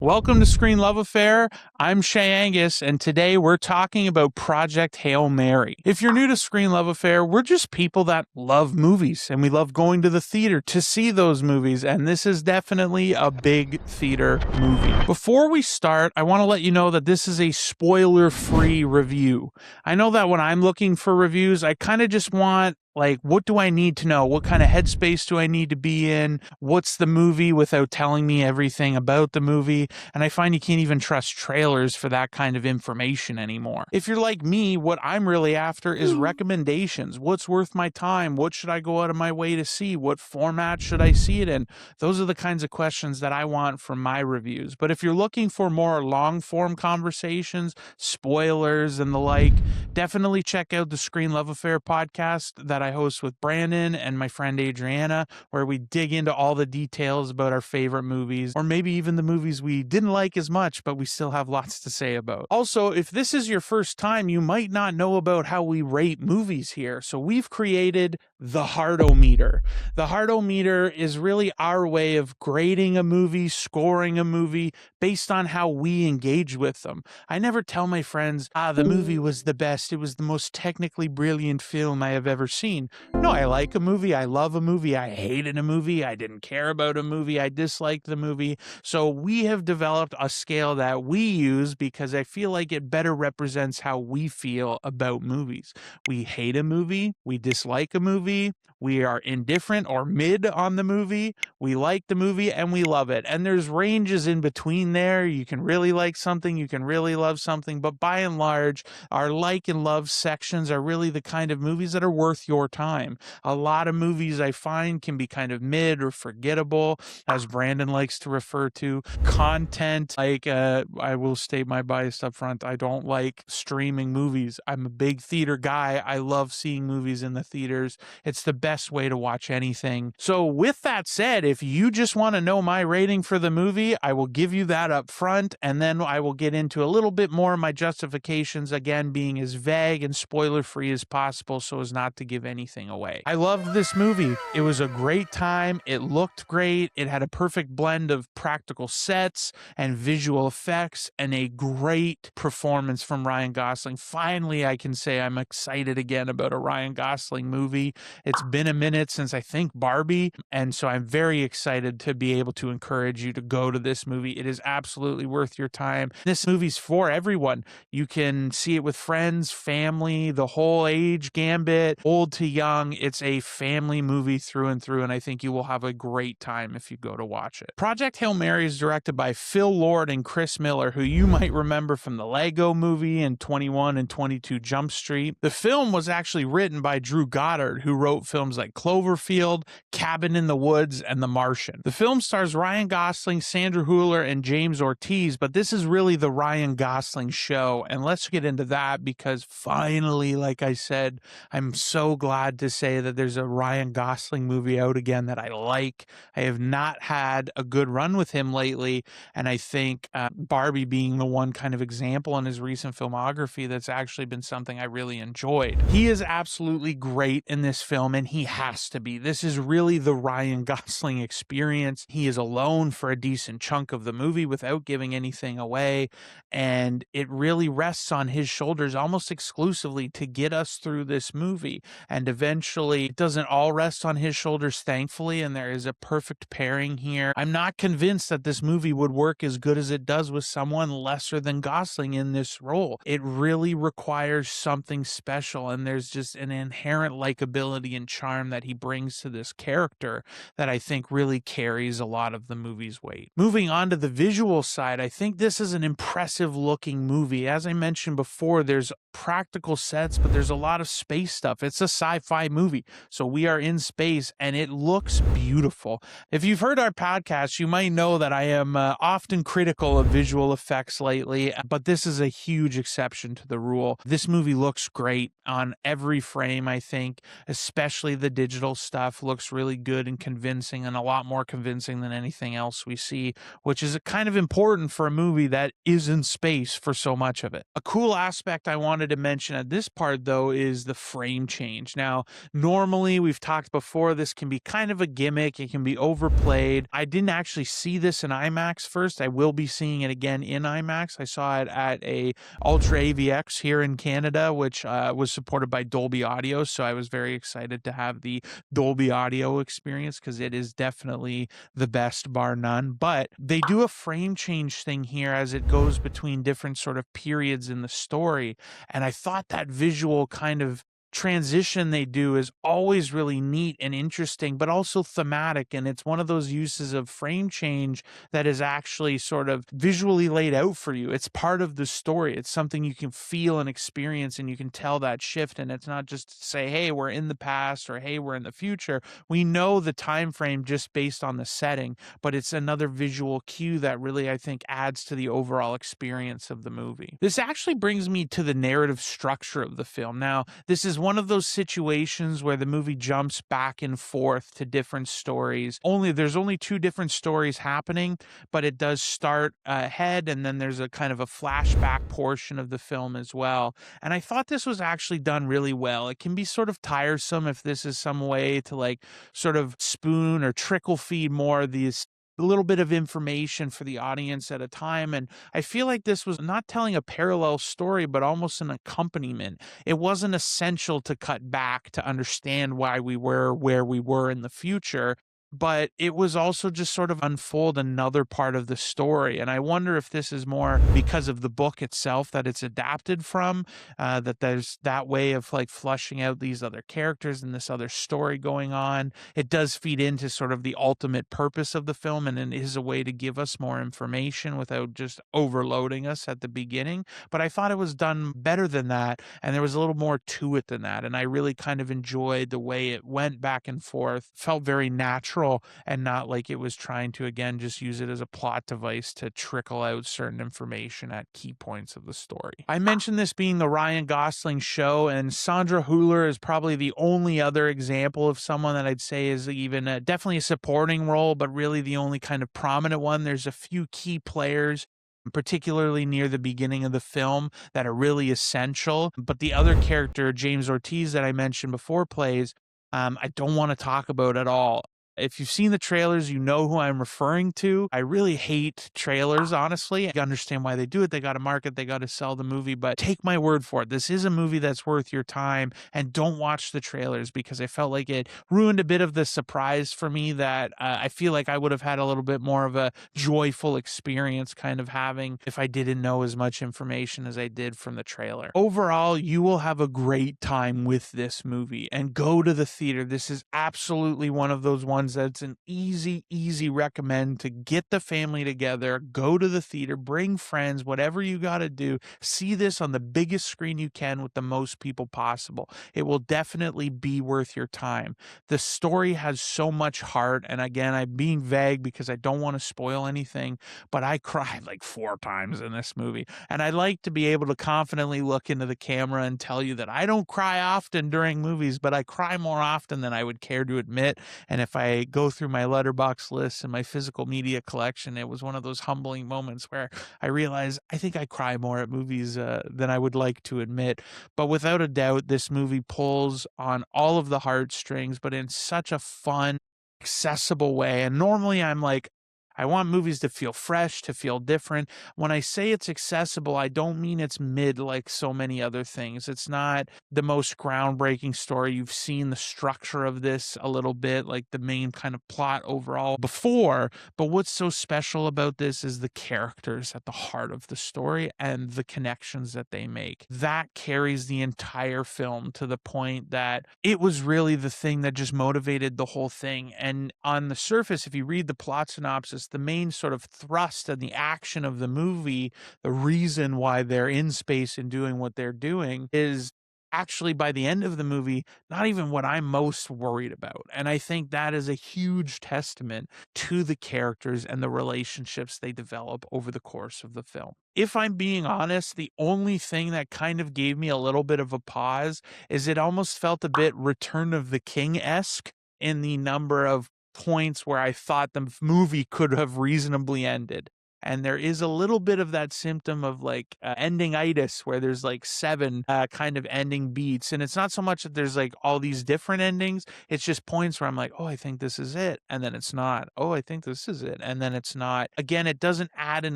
Welcome to Screen Love Affair. I'm Shea Angus, and today we're talking about Project Hail Mary. If you're new to Screen Love Affair, we're just people that love movies, and we love going to the theater to see those movies, and this is definitely a big theater movie. Before we start, I want to let you know that this is a spoiler-free review. I know that when I'm looking for reviews, I kind of just want what do I need to know? What kind of headspace do I need to be in? What's the movie without telling me everything about the movie? And I find you can't even trust trailers for that kind of information anymore. If you're like me, what I'm really after is recommendations. What's worth my time? What should I go out of my way to see? What format should I see it in? Those are the kinds of questions that I want from my reviews. But if you're looking for more long-form conversations, spoilers, and the like, definitely check out the Screen Love Affair podcast that I host with Brandon and my friend Adriana, where we dig into all the details about our favorite movies, or maybe even the movies we didn't like as much, but we still have lots to say about. Also, if this is your first time, you might not know about how we rate movies here. So we've created the Heartometer. The Heartometer is really our way of grading a movie, scoring a movie based on how we engage with them. I never tell my friends, the movie was the best. It was the most technically brilliant film I have ever seen. No, I like a movie. I love a movie. I hated a movie. I didn't care about a movie. I disliked the movie. So we have developed a scale that we use because I feel like it better represents how we feel about movies. We hate a movie. We dislike a movie. We are indifferent or mid on the movie. We like the movie and we love it. And there's ranges in between there. You can really like something. You can really love something. But by and large, our like and love sections are really the kind of movies that are worth your time. A lot of movies I find can be kind of mid or forgettable, as Brandon likes to refer to. Content, I will state my bias up front. I don't like streaming movies. I'm a big theater guy. I love seeing movies in the theaters. It's the best way to watch anything. So with that said, if you just want to know my rating for the movie, I will give you that up front, and then I will get into a little bit more of my justifications, again, being as vague and spoiler-free as possible so as not to give anything away. I loved this movie. It was a great time. It looked great. It had a perfect blend of practical sets and visual effects and a great performance from Ryan Gosling. Finally, I can say I'm excited again about a Ryan Gosling movie. It's been a minute since I think Barbie, and so I'm very excited to be able to encourage you to go to this movie. It is absolutely worth your time. This movie's for everyone. You can see it with friends, family, the whole age gambit, old to young. It's a family movie through and through, and I think you will have a great time if you go to watch it. Project Hail Mary is directed by Phil Lord and Chris Miller, who you might remember from the Lego Movie and 21 and 22 Jump Street. The film was actually written by Drew Goddard, who wrote films like Cloverfield, Cabin in the Woods, and The Martian. The film stars Ryan Gosling, Sandra Hüller, and James Ortiz, but this is really the Ryan Gosling show, and let's get into that because finally, like I said, I'm so glad to say that there's a Ryan Gosling movie out again that I like. I have not had a good run with him lately, and I think Barbie being the one kind of example in his recent filmography that's actually been something I really enjoyed. He is absolutely great in this film, and he has to be. This is really the Ryan Gosling experience. He is alone for a decent chunk of the movie without giving anything away, and it really rests on his shoulders almost exclusively to get us through this movie. And eventually, it doesn't all rest on his shoulders, thankfully, and there is a perfect pairing here. I'm not convinced that this movie would work as good as it does with someone lesser than Gosling in this role. It really requires something special, and there's just an inherent likability and charm that he brings to this character that I think really carries a lot of the movie's weight. Moving on to the visual side, I think this is an impressive looking movie. As I mentioned before, there's practical sets, but there's a lot of space stuff. It's a sci-fi movie, so we are in space, and it looks beautiful. If you've heard our podcast, you might know that I am often critical of visual effects lately, but this is a huge exception to the rule. This movie looks great on every frame, I think, especially the digital stuff looks really good and convincing, and a lot more convincing than anything else we see, which is kind of important for a movie that is in space for so much of it. A cool aspect I want wanted to mention at this part, though, is the frame change. Now, normally, we've talked before, this can be kind of a gimmick. It can be overplayed. I didn't actually see this in IMAX first. I will be seeing it again in IMAX. I saw it at a Ultra AVX here in Canada, which was supported by Dolby Audio. So I was very excited to have the Dolby Audio experience because it is definitely the best, bar none. But they do a frame change thing here as it goes between different sort of periods in the story. And I thought that visual kind of transition they do is always really neat and interesting, but also thematic. And it's one of those uses of frame change that is actually sort of visually laid out for you. It's part of the story. It's something you can feel and experience, and you can tell that shift. And it's not just to say, hey, we're in the past, or hey, we're in the future. We know the time frame just based on the setting, but it's another visual cue that really, I think, adds to the overall experience of the movie. This actually brings me to the narrative structure of the film. Now, this is one of those situations where the movie jumps back and forth to different stories. There's only two different stories happening, but it does start ahead, and then there's a kind of a flashback portion of the film as well. And I thought this was actually done really well. It can be sort of tiresome if this is some way to like sort of spoon or trickle feed more of these a little bit of information for the audience at a time. And I feel like this was not telling a parallel story, but almost an accompaniment. It wasn't essential to cut back to understand why we were where we were in the future, but it was also just sort of unfold another part of the story. And I wonder if this is more because of the book itself that it's adapted from, that there's that way of like flushing out these other characters and this other story going on. It does feed into sort of the ultimate purpose of the film, and it is a way to give us more information without just overloading us at the beginning. But I thought it was done better than that, and there was a little more to it than that. And I really kind of enjoyed the way it went back and forth, felt very natural, and not like it was trying to, again, just use it as a plot device to trickle out certain information at key points of the story. I mentioned this being the Ryan Gosling show, and Sandra Hüller is probably the only other example of someone that I'd say is even definitely a supporting role, but really the only kind of prominent one. There's a few key players, particularly near the beginning of the film, that are really essential. But the other character, James Ortiz, that I mentioned before, plays, I don't want to talk about at all. If you've seen the trailers, you know who I'm referring to. I really hate trailers, honestly. I understand why they do it. They got to market, they got to sell the movie, but take my word for it. This is a movie that's worth your time, and don't watch the trailers, because I felt like it ruined a bit of the surprise for me that I feel like I would have had a little bit more of a joyful experience kind of having if I didn't know as much information as I did from the trailer. Overall, you will have a great time with this movie, and go to the theater. This is absolutely one of those ones that's an easy recommend to get the family together, go to the theater, bring friends, whatever you got to do. See this on the biggest screen you can with the most people possible. It will definitely be worth your time. The story has so much heart, and again, I'm being vague because I don't want to spoil anything, but I cried like 4 times in this movie. And I like to be able to confidently look into the camera and tell you that I don't cry often during movies, but I cry more often than I would care to admit. And if I go through my Letterboxd list and my physical media collection, it was one of those humbling moments where I realized I think I cry more at movies than I would like to admit. But without a doubt, this movie pulls on all of the heartstrings, but in such a fun, accessible way. And normally I'm like, I want movies to feel fresh, to feel different. When I say it's accessible, I don't mean it's mid like so many other things. It's not the most groundbreaking story. You've seen the structure of this a little bit, like the main kind of plot overall before. But what's so special about this is the characters at the heart of the story and the connections that they make. That carries the entire film to the point that it was really the thing that just motivated the whole thing. And on the surface, if you read the plot synopsis, the main sort of thrust and the action of the movie, the reason why they're in space and doing what they're doing, is actually by the end of the movie not even what I'm most worried about. And I think that is a huge testament to the characters and the relationships they develop over the course of the film. If I'm being honest, the only thing that kind of gave me a little bit of a pause is it almost felt a bit Return of the King-esque in the number of points where I thought the movie could have reasonably ended. And there is a little bit of that symptom of like endingitis, where there's like 7 kind of ending beats. And it's not so much that there's like all these different endings. It's just points where I'm like, oh, I think this is it. And then it's not. Oh, I think this is it. And then it's not. Again, it doesn't add an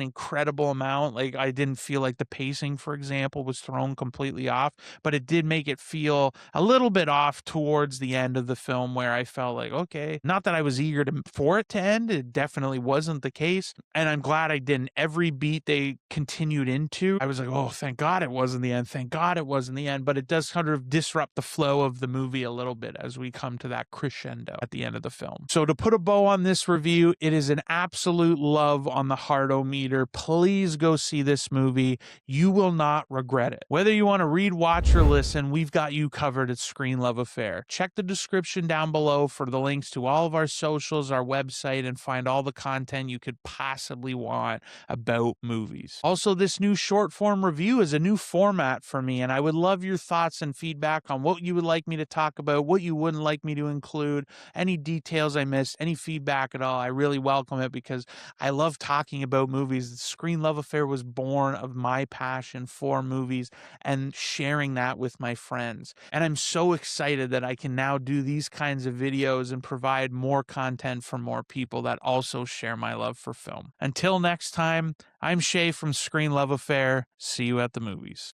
incredible amount. Like, I didn't feel like the pacing, for example, was thrown completely off, but it did make it feel a little bit off towards the end of the film, where I felt like, okay, not that I was eager for it to end. It definitely wasn't the case. And I'm glad I didn't. Every beat they continued into, I was like, oh, thank God it wasn't the end. Thank God it wasn't the end. But it does kind of disrupt the flow of the movie a little bit as we come to that crescendo at the end of the film. So to put a bow on this review, it is an absolute love on the Heart-O-Meter. Please go see this movie. You will not regret it. Whether you want to read, watch, or listen, we've got you covered at Screen Love Affair. Check the description down below for the links to all of our socials, our website, and find all the content you could possibly want about movies. Also, this new short form review is a new format for me, and I would love your thoughts and feedback on what you would like me to talk about, what you wouldn't like me to include, any details I missed, any feedback at all. I really welcome it because I love talking about movies. The Screen Love Affair was born of my passion for movies and sharing that with my friends. And I'm so excited that I can now do these kinds of videos and provide more content for more people that also share my love for film. Until next time, I'm Shea from Screen Love Affair. See you at the movies.